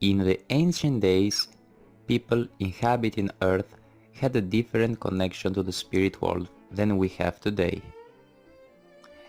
In the ancient days, people inhabiting Earth had a different connection to the spirit world than we have today.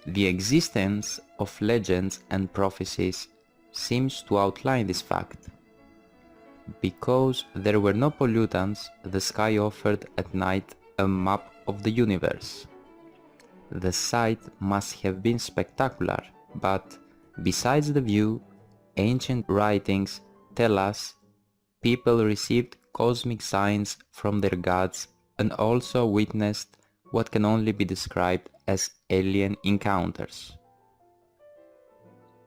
The existence of legends and prophecies seems to outline this fact. Because there were no pollutants, the sky offered at night a map of the universe. The sight must have been spectacular, but besides the view, ancient writings tell us people received cosmic signs from their gods and also witnessed what can only be described as alien encounters.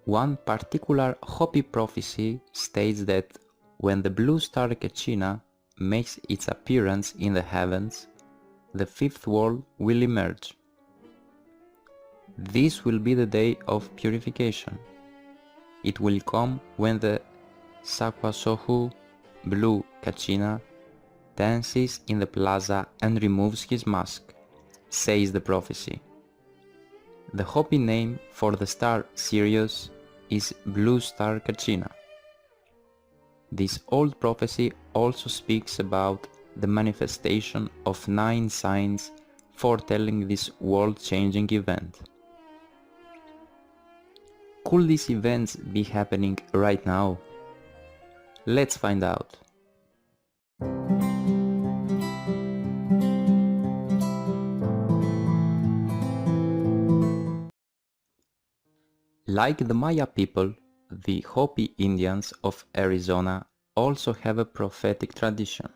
One particular Hopi prophecy states that when the Blue Star Kachina makes its appearance in the heavens, the fifth world will emerge. This will be the day of purification. It will come when the Saquasohuh, Blue Kachina, dances in the plaza and removes his mask, says the prophecy. The Hopi name for the star Sirius is Blue Star Kachina. This old prophecy also speaks about the manifestation of 9 signs foretelling this world-changing event. Could these events be happening right now? Let's find out. Like the Maya people, the Hopi Indians of Arizona also have a prophetic tradition.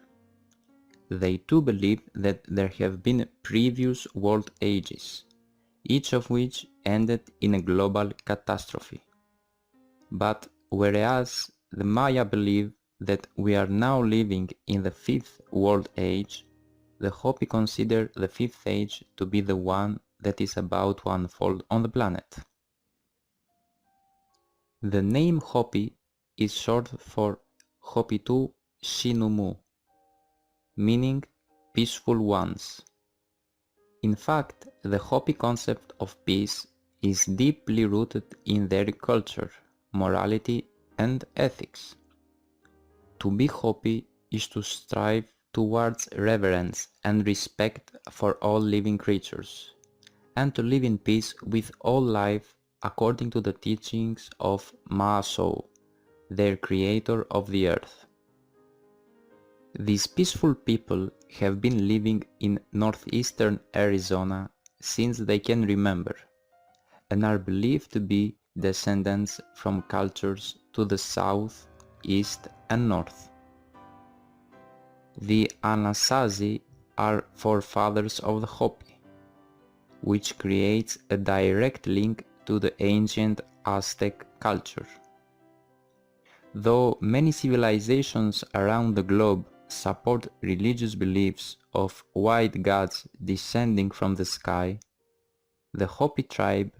They too believe that there have been previous world ages, each of which ended in a global catastrophe. But whereas the Maya believe that we are now living in the fifth world age, the Hopi consider the fifth age to be the one that is about to unfold on the planet. The name Hopi is short for Hopitu Shinumu, meaning peaceful ones. In fact, the Hopi concept of peace is deeply rooted in their culture, morality, and ethics. To be Hopi is to strive towards reverence and respect for all living creatures, and to live in peace with all life according to the teachings of Maasou, their creator of the earth. These peaceful people have been living in northeastern Arizona since they can remember, and are believed to be descendants from cultures to the south, east, and north. The Anasazi are forefathers of the Hopi, which creates a direct link to the ancient Aztec culture. Though many civilizations around the globe support religious beliefs of white gods descending from the sky, the Hopi tribe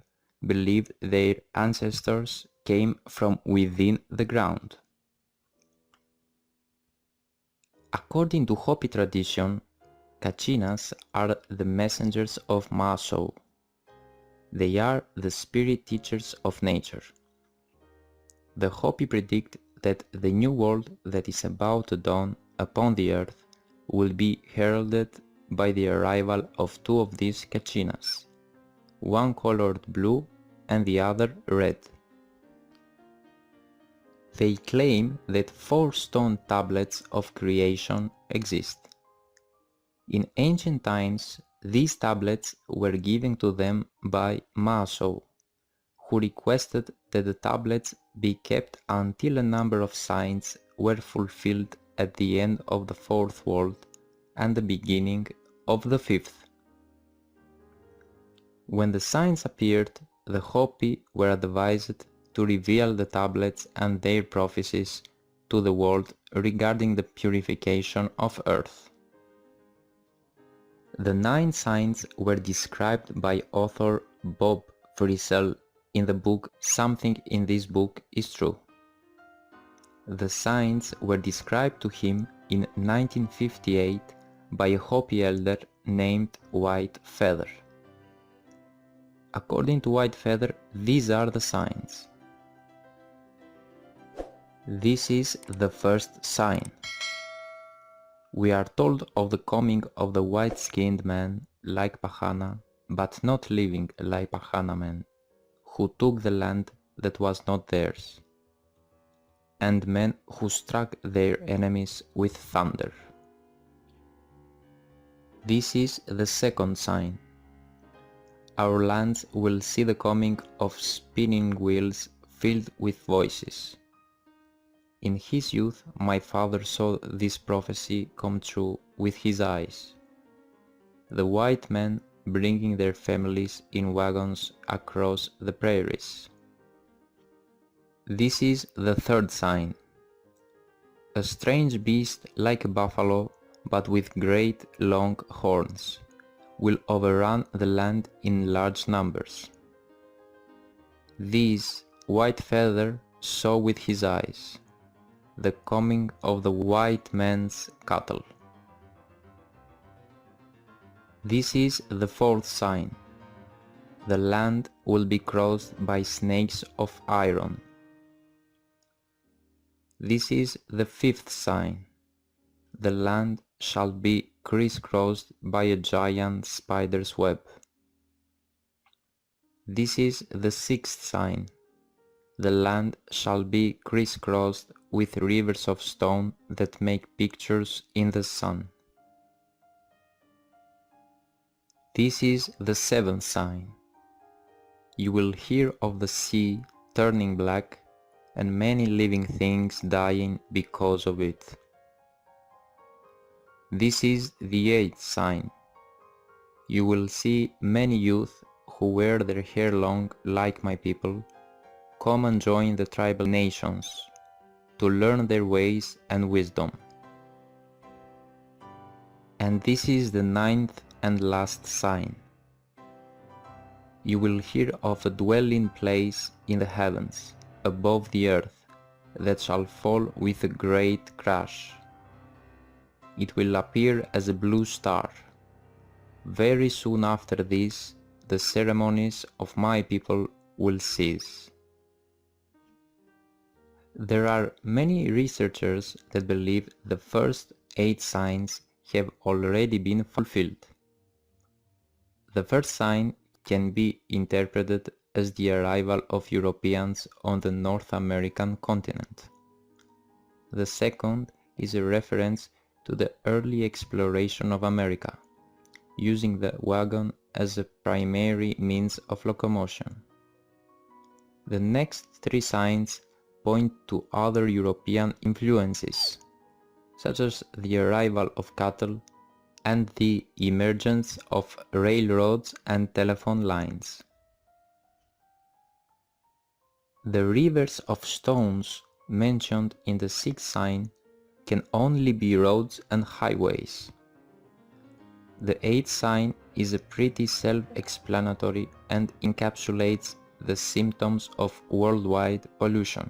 believed their ancestors came from within the ground. According to Hopi tradition, Kachinas are the messengers of Maasou. They are the spirit teachers of nature. The Hopi predict that the new world that is about to dawn upon the earth will be heralded by the arrival of 2 of these Kachinas, one colored blue and the other red. They claim that 4 stone tablets of creation exist. In ancient times, these tablets were given to them by Maasou, who requested that the tablets be kept until a number of signs were fulfilled at the end of the 4th world and the beginning of the 5th. When the signs appeared, the Hopi were advised to reveal the tablets and their prophecies to the world regarding the purification of Earth. The 9 signs were described by author Bob Frisell in the book Something in This Book is True. The signs were described to him in 1958 by a Hopi elder named White Feather. According to White Feather, these are the signs. This is the first sign. We are told of the coming of the white-skinned man like Pahana, but not living like Pahana men, who took the land that was not theirs, and men who struck their enemies with thunder. This is the second sign. Our lands will see the coming of spinning wheels filled with voices. In his youth my father saw this prophecy come true with his eyes. The white men bringing their families in wagons across the prairies. This is the third sign. A strange beast like a buffalo, but with great long horns, will overrun the land in large numbers. This White Feather saw with his eyes the coming of the white man's cattle. This is the fourth sign. The land will be crossed by snakes of iron. This is the fifth sign. The land shall be crisscrossed by a giant spider's web. This is the sixth sign. The land shall be crisscrossed with rivers of stone that make pictures in the sun. This is the seventh sign. You will hear of the sea turning black and many living things dying because of it. This is the eighth sign. You will see many youth who wear their hair long like my people come and join the tribal nations to learn their ways and wisdom. And this is the ninth and last sign. You will hear of a dwelling place in the heavens, above the earth, that shall fall with a great crash. It will appear as a blue star. Very soon after this, the ceremonies of my people will cease. There are many researchers that believe the first 8 signs have already been fulfilled. The first sign can be interpreted as the arrival of Europeans on the North American continent. The second is a reference to the early exploration of America, using the wagon as a primary means of locomotion. The next 3 signs point to other European influences, such as the arrival of cattle and the emergence of railroads and telephone lines. The rivers of stones mentioned in the 6th sign can only be roads and highways. The 8th sign is a pretty self-explanatory and encapsulates the symptoms of worldwide pollution.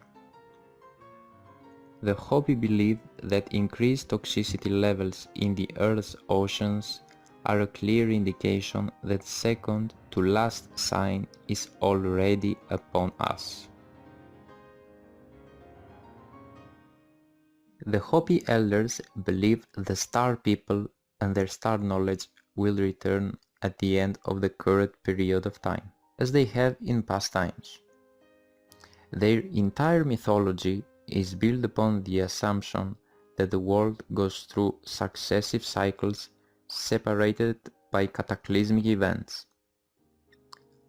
The Hopi believe that increased toxicity levels in the Earth's oceans are a clear indication that second to last sign is already upon us. The Hopi elders believe the star people and their star knowledge will return at the end of the current period of time, as they have in past times. Their entire mythology is built upon the assumption that the world goes through successive cycles separated by cataclysmic events.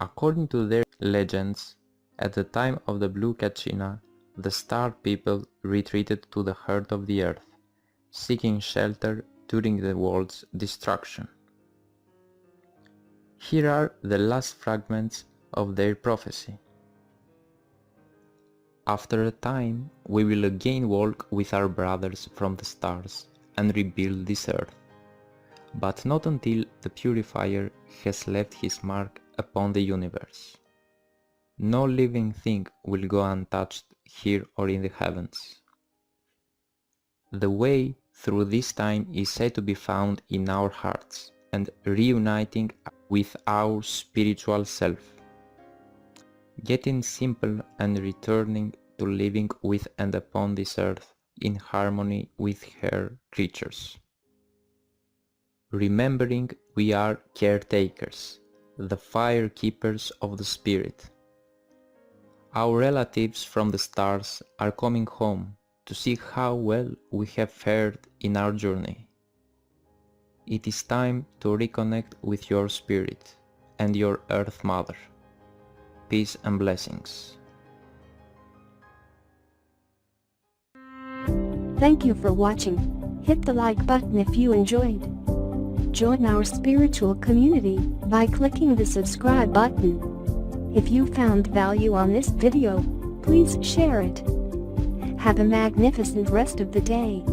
According to their legends, at the time of the Blue Kachina, the star people retreated to the heart of the earth, seeking shelter during the world's destruction. Here are the last fragments of their prophecy. After a time, we will again walk with our brothers from the stars and rebuild this earth, but not until the Purifier has left his mark upon the universe. No living thing will go untouched here or in the heavens. The way through this time is said to be found in our hearts and reuniting with our spiritual self. Getting simple and returning to living with and upon this earth in harmony with her creatures. Remembering we are caretakers, the fire keepers of the spirit. Our relatives from the stars are coming home to see how well we have fared in our journey. It is time to reconnect with your spirit and your Earth Mother. Peace and blessings. Thank you for watching. Hit the like button if you enjoyed. Join our spiritual community by clicking the subscribe button. If you found value on this video, please share it. Have a magnificent rest of the day.